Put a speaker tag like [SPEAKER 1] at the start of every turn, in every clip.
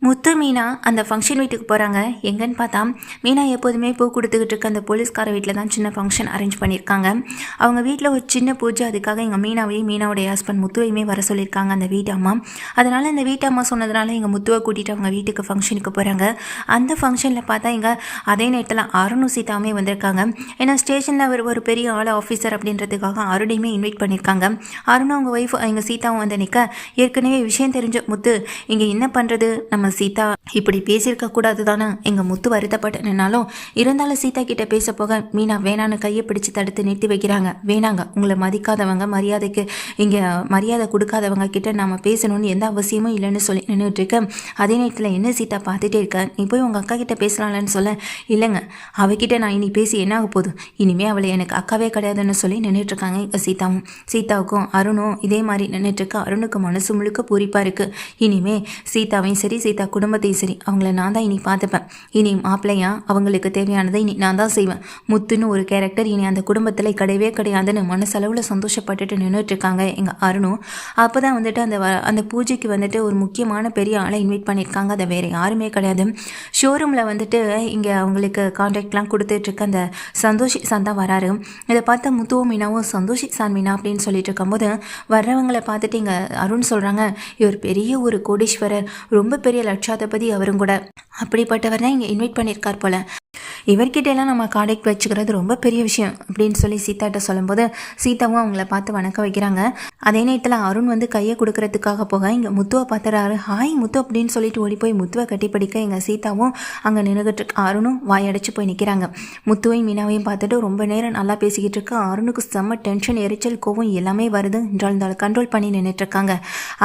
[SPEAKER 1] முத்து மீனா அந்த ஃபங்க்ஷன் வீட்டுக்கு போகிறாங்க. எங்கன்னு பார்த்தா மீனா எப்போதுமே பூ கொடுத்துக்கிட்டு இருக்க அந்த போலீஸ்கார வீட்டில் தான் சின்ன ஃபங்க்ஷன் அரேஞ்ச் பண்ணியிருக்காங்க. அவங்க வீட்டில் ஒரு சின்ன பூஜை, அதுக்காக எங்கள் மீனாவுடைய ஹஸ்பண்ட் முத்துவையுமே வர சொல்லியிருக்காங்க அந்த வீட்டு அம்மா. அதனால் இந்த வீட்டு அம்மா சொன்னதுனால எங்கள் முத்துவை கூட்டிகிட்டு அவங்க வீட்டுக்கு ஃபங்க்ஷனுக்கு போகிறாங்க. அந்த ஃபங்க்ஷனில் பார்த்தா எங்கள் அதே நேரத்தில் அருணும் சீதாவுமே வந்திருக்காங்க. ஏன்னா ஸ்டேஷனில் ஒரு பெரிய ஆள் ஆஃபீஸர் அப்படின்றதுக்காக அருணையுமே இன்வைட் பண்ணியிருக்காங்க. அருணும் அவங்க ஒய்ஃப் எங்கள் சீதாவும் வந்து நிற்க, ஏற்கனவே விஷயம் தெரிஞ்ச முத்து இங்கே என்ன பண்ணுறது, நம்ம சீதா இப்படி பேசியிருக்க கூடாது தானே எங்கள் முத்து வருத்தப்பட்டனாலும் இருந்தாலும் சீதா கிட்ட பேச போக மீனா வேணான்னு கையை பிடிச்சு தடுத்து நிறுத்தி வைக்கிறாங்க. வேணாங்க, உங்களை மதிக்காதவங்க, மரியாதைக்கு இங்கே மரியாதை கொடுக்காதவங்க கிட்ட நம்ம பேசணும்னு எந்த அவசியமும் இல்லைன்னு சொல்லி நின்றுட்டு இருக்கேன். அதே நேரத்தில் என்ன சீதா பார்த்துட்டே இருக்க, நீ போய் உங்கள் அக்கா கிட்ட பேசலாம்லன்னு சொல்ல, இல்லைங்க அவகிட்ட நான் இனி பேசி என்ன ஆக போதும், இனிமேல் அவளை எனக்கு அக்காவே கிடையாதுன்னு சொல்லி நின்றுட்டுருக்காங்க இப்போ சீதாவுக்கும் அருணும் இதே மாதிரி நின்றுட்டுருக்க. அருணுக்கு மனசு முழுக்க பூரிப்பாக இருக்குது. இனிமே சீதாவையும் சரி சீதா குடும்பத்தையும் சரி அவங்கள நான் தான் இனி பார்த்துப்பேன். இனி மாப்பிள்ளையா அவங்களுக்கு தேவையானதை இனி நான் தான் செய்வேன். முத்துன்னு ஒரு கேரக்டர் இனி அந்த குடும்பத்தில் கிடையவே கிடையாதுன்னு மனசளவில் சந்தோஷப்பட்டுட்டு நின்றுட்டுருக்காங்க எங்கள் அருணும். அப்போ தான் வந்துட்டு அந்த பூஜைக்கு வந்துட்டு ஒரு முக்கியமான பெரிய ஆளை இன்வைட் பண்ணியிருக்காங்க. அதை வேறு யாருமே கிடையாது. ஷோரூமில் வந்துட்டு இங்கே அவங்களுக்கு கான்ட்ராக்ட்லாம் கொடுத்துட்ருக்க அந்த சந்தோஷி சான் தான் வராரு. இதை பார்த்த முத்துவும் மீனாவும் சந்தோஷி சான் மீனா அப்படின்னு சொல்லிட்டு இருக்கும்போது வர்றவங்களை பார்த்துட்டு இங்கே அருண் சொல்கிறாங்க, இவர் பெரிய ஒரு கோடீஸ்வரர், ரொம்ப பெரிய லட்சாதிபதி அவரும் கூட, அப்படிப்பட்டவர் தான் இங்கே இன்வைட் பண்ணியிருக்கார் போல, இவர்கிட்ட எல்லாம் நம்ம கான்டாக்ட் வச்சுக்கிறது ரொம்ப பெரிய விஷயம் அப்படின்னு சொல்லி சீதாட்ட சொல்லும்போது சீதாவும் அவங்கள பார்த்து வணக்கம் வைக்கிறாங்க. அதே நேரத்தில் அருண் வந்து கையை கொடுக்கறதுக்காக போக இங்கே முத்துவை பார்த்துறாரு. ஹாய் முத்து அப்படின்னு சொல்லிட்டு ஓடி போய் முத்துவை கட்டி பிடிக்க எங்கள் சீதாவும் அங்கே நின்றுகிட்டு இருக்க அருணும் வாயடைச்சு போய் நிற்கிறாங்க. முத்துவையும் மீனாவையும் பார்த்துட்டு ரொம்ப நேரம் நல்லா பேசிக்கிட்டு இருக்க. அருணுக்கு செம்ம டென்ஷன், எரிச்சல், கோவம் எல்லாமே வருது. இருந்தாலும் கண்ட்ரோல் பண்ணி நின்றுட்டுருக்காங்க.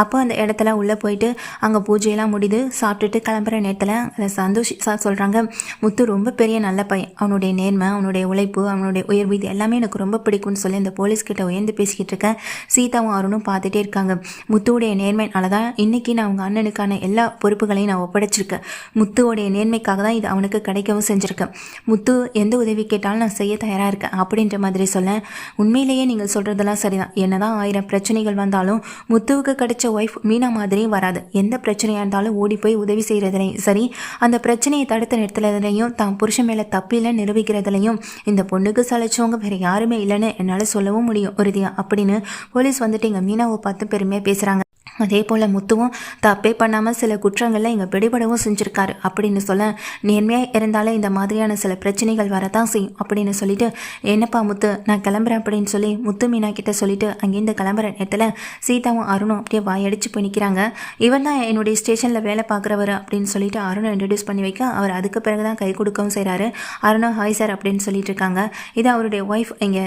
[SPEAKER 1] அப்போ அந்த இடத்துல உள்ளே போயிட்டு அங்கே பூஜையெல்லாம் முடிது சாப்பிட்டுட்டு கிளம்புற நேரத்தில் அதை சந்தோஷ் சார் சொல்கிறாங்க, முத்து ரொம்ப பெரிய நல்ல பையன், அவனுடைய நேர்மை, அவனுடைய உழைப்பு, அவனுடைய உயர்வு இது எல்லாமே எனக்கு ரொம்ப பிடிக்கும்னு சொல்லி அந்த போலீஸ்கிட்ட உயர்ந்து பேசிக்கிட்டு இருக்கேன். சீதாவும் அருணும் பார்த்துட்டே இருக்காங்க. முத்துவோடைய நேர்மைனால தான் இன்றைக்கி நான் அவங்க அண்ணனுக்கான எல்லா பொறுப்புகளையும் நான் ஒப்படைச்சிருக்கேன். முத்துவோடைய நேர்மைக்காக தான் இது அவனுக்கு கிடைக்கவும் செஞ்சுருக்கேன். முத்து எந்த உதவி கேட்டாலும் நான் செய்ய தயாராக இருக்கேன் அப்படின்ற மாதிரி சொல்ல, உண்மையிலேயே நீங்கள் சொல்கிறதெல்லாம் சரிதான். என்னதான் 1000 பிரச்சனைகள் வந்தாலும் முத்துவுக்கு கிடைச்ச ஒய்ஃப் மீனா மாதிரியும் வராது. எந்த பிரச்சனையாக இருந்தாலும் ஓடி போய் உதவி செய்கிறதுலையும் சரி, அந்த பிரச்சனையை தடுத்த நிறுத்துறதுலையும் தான் புருஷன் மேலே தப்பில்லை நிரூபிக்கிறதுலையும் இந்த பொண்ணுக்கு சளைச்சவங்க வேறு யாருமே இல்லைன்னு என்னால் சொல்லவும் முடியும் உறுதியா அப்படின்னு போலீஸ் வந்துட்டு எங்கள் மீனாவை பார்த்து பெருமையாக பேசுகிறாங்க. அதே போல் முத்துவும் தப்பே பண்ணாமல் சில குற்றங்களில் இங்கே பிடிபடவும் செஞ்சுருக்காரு அப்படின்னு சொல்ல, நேர்மையாக இருந்தாலே இந்த மாதிரியான சில பிரச்சனைகள் வரதான் செய்யும் அப்படின்னு சொல்லிட்டு, என்னப்பா முத்து நான் கிளம்புறேன் அப்படின்னு சொல்லி முத்து மீனா கிட்ட சொல்லிட்டு அங்கேருந்து கிளம்புற நேரத்தில் சீதாவும் அருணும் அப்படியே வாயடிச்சு போய் நிற்கிறாங்க. இவன் தான் என்னுடைய ஸ்டேஷனில் வேலை பார்க்குறவர் அப்படின்னு சொல்லிட்டு அருணை இன்ட்ரடியூஸ் பண்ணி வைக்க, அவர் அதுக்கு பிறகு தான் கை கொடுக்கவும் செய்கிறாரு. அருணா ஹாய் சார் அப்படின்னு சொல்லிட்டு இருக்காங்க. இது அவருடைய ஒய்ஃப் இங்கே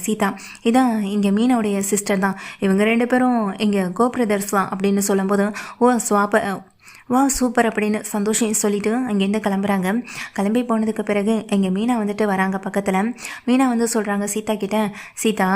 [SPEAKER 1] சீதா, இதான் இங்கே மீனாவுடைய சிஸ்டர் தான். இவங்க 2 பேரும் இங்கே கோபிரதர்ஸ் அப்படின்னு சொல்லும்போது வா சூப்பர் அப்படின்னு சந்தோஷம் சொல்லிவிட்டு அங்கேருந்து கிளம்புறாங்க. கிளம்பி போனதுக்கு பிறகு எங்கள் மீனா வந்துட்டு வராங்க பக்கத்தில். மீனா வந்து சொல்கிறாங்க சீதா கிட்ட, சீதா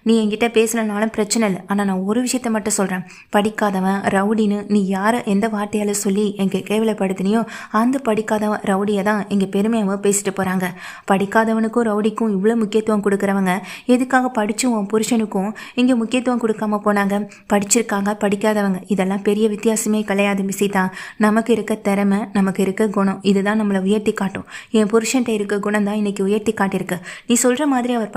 [SPEAKER 1] நீ என்கிட்ட பேசலனாலும் பிரச்சனை இல்லை, ஆனால் நான் ஒரு விஷயத்த மட்டும் சொல்கிறேன், படிக்காதவன் ரவுடின்னு நீ யாரை எந்த வார்த்தையால் சொல்லி எங்கே கேவலப்படுத்தினியோ அந்த படிக்காதவன் ரவுடியை தான் எங்கள் பெருமையாக பேசிட்டு போகிறாங்க. படிக்காதவனுக்கும் ரவுடிக்கும் இவ்வளோ முக்கியத்துவம் கொடுக்குறவங்க எதுக்காக படித்தும் உன் புருஷனுக்கும் இங்கே முக்கியத்துவம் கொடுக்காம போனாங்க? படிச்சிருக்காங்க படிக்காதவங்க இதெல்லாம் பெரிய வித்தியாசமே கிடையாது சீதா. நமக்கு இருக்க திறமை, நமக்கு இருக்க குணம், இதுதான் நம்மளை உயர்த்தி காட்டும். என் புருஷன்ட்ட இருக்க குணம் தான் இன்னைக்கு உயர்த்தி காட்டியிருக்கு. நீ சொல்கிற மாதிரி அவர்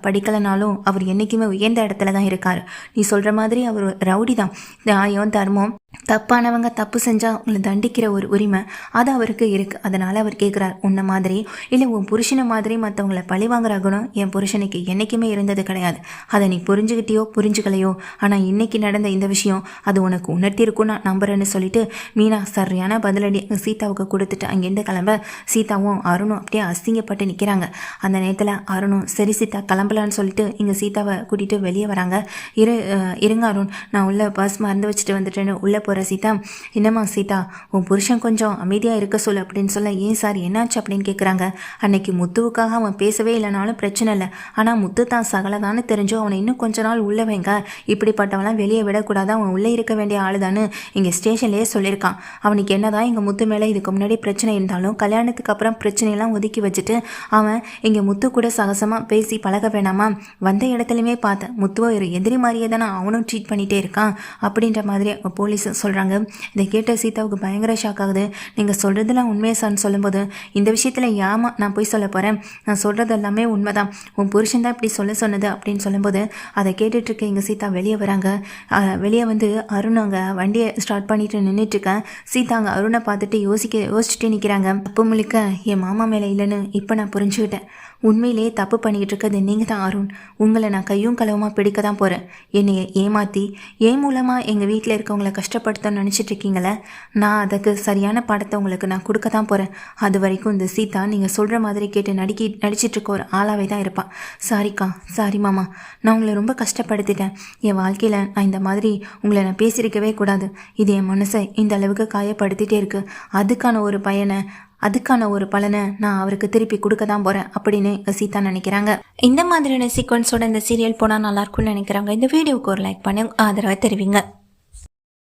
[SPEAKER 1] படிக்கலைனாலும் அவர் என்றைக்குமே உயர்ந்த இடத்துல தான் இருக்கார். நீ சொல்கிற மாதிரி அவர் ரவுடி தான். நியாயம் தர்மம், தப்பானவங்க தப்பு செஞ்சால் உங்களை தண்டிக்கிற ஒரு உரிமை அது அவருக்கு இருக்குது. அதனால் அவர் கேட்குறார், உன்னை மாதிரி இல்லை உன் புருஷனை மாதிரி மற்றவங்களை பழி வாங்குற குணம் என் புருஷனுக்கு என்றைக்குமே இருந்தது கிடையாது. அதை நீ புரிஞ்சுக்கிட்டியோ புரிஞ்சுக்கலையோ, ஆனால் இன்றைக்கி நடந்த இந்த விஷயம் அது உனக்கு உணர்த்தியிருக்கும் நான் நம்புறேன்னு சொல்லிட்டு மீனா சரியான பதிலடி சீதாவுக்கு கொடுத்துட்டு அங்கேருந்து கிளம்ப சீதாவும் அருணும் அப்படியே அசிங்கப்பட்டு நிற்கிறாங்க. அந்த நேரத்தில் அருணும் சரி சீதா கிளம்பலான்னு சொல்லிட்டு இங்கே சீதாவை கூட்டிகிட்டு வெளியே வராங்க. இருங்க அருண், நான் உள்ள பர்ஸ் மறந்து வச்சுட்டு வந்துட்டேன்னு உள்ளே போகிற சீதா, என்னம்மா சீதா உன் புருஷன் கொஞ்சம் அமைதியாக இருக்க சொல்லு அப்படின்னு சொல்ல, ஏன் சார் என்னாச்சு அப்படின்னு கேட்குறாங்க. அன்னைக்கு முத்துவுக்காக அவன் பேசவே இல்லைனாலும் பிரச்சனை இல்லை, ஆனால் முத்து தான் சகலதான்னு தெரிஞ்சோ அவனை இன்னும் கொஞ்ச நாள் உள்ளே வைங்க, இப்படிப்பட்டவெல்லாம் வெளியே விடக்கூடாது, அவன் உள்ளே இருக்க வேண்டிய ஆளுதான்னு இங்கே ஸ்டேஷன்லேயே சொல்லியிருக்கான். இருக்கான். அவனுக்கு என்னதான் எங்கள் முத்து மேலே இதுக்கு முன்னாடி பிரச்சனை இருந்தாலும் கல்யாணத்துக்கு அப்புறம் பிரச்சனையெல்லாம் ஒதுக்கி வச்சுட்டு அவன் இங்கே முத்து கூட சகசமாக பேசி பழக வேணாமா? வந்த இடத்துலையுமே பார்த்தேன் முத்துவை ஒரு எதிரி மாதிரியே தானே அவனும் ட்ரீட் பண்ணிகிட்டே இருக்கான் அப்படின்ற மாதிரி போலீஸ் சொல்கிறாங்க. இதை கேட்ட சீதாவுக்கு பயங்கர ஷாக் ஆகுது. நீங்கள் சொல்கிறதுலாம் உண்மையை சார்னு சொல்லும்போது இந்த விஷயத்தில் ஏமா நான் போய் சொல்ல போகிறேன், நான் சொல்கிறது எல்லாமே உண்மைதான், உன் புருஷன் தான் இப்படி சொல்ல சொன்னது அப்படின்னு சொல்லும்போது அதை கேட்டுட்ருக்க எங்கள் சீதா வெளியே வராங்க. வெளியே வந்து அருண் அங்கே வண்டியை ஸ்டார்ட் பண்ணிட்டு நின்றுட்டுருக்கேன். சீதா அங்கே அருணை பார்த்துட்டு யோசிச்சுட்டே நிற்கிறாங்க. தப்பு முழுக்க என் மாமா மேலே இல்லைன்னு இப்போ நான் புரிஞ்சுக்கிட்டேன். உண்மையிலேயே தப்பு பண்ணிக்கிட்டு இருக்கிறது நீங்கள் தான் அருண். உங்களை நான் கையும் களவுமாக பிடிக்க தான் போகிறேன். என்னை ஏமாற்றி ஏன் மூலமாக எங்கள் வீட்டில் இருக்கவங்கள கஷ்டப்படுத்தணும்னு நினச்சிட்டு இருக்கீங்களே, நான் அதுக்கு சரியான படத்தை உங்களுக்கு நான் கொடுக்க தான் போகிறேன். அது வரைக்கும் இந்த சீதா நீங்கள் சொல்கிற மாதிரி கேட்டு நடிச்சிட்டு இருக்க ஒரு ஆளாவே தான் இருப்பான். சாரிக்கா, சாரி மாமா, நான் உங்களை ரொம்ப கஷ்டப்படுத்திட்டேன். என் வாழ்க்கையில் நான் இந்த மாதிரி உங்களை நான் பேசியிருக்கவே கூடாது. இது என் மனசை இந்த அளவுக்கு காயப்படுத்திகிட்டே இருக்குது. அதுக்கான ஒரு பலனை நான் அவருக்கு திருப்பி கொடுக்க தான் போகிறேன் அப்படின்னு சீதா நினைக்கிறாங்க. இந்த மாதிரியான சீக்வன்ஸோட இந்த சீரியல் போனால் நல்லாயிருக்கும்னு நினைக்கிறாங்க. இந்த வீடியோவுக்கு ஒரு லைக் பண்ணி ஆதரவை தெரிவிங்க.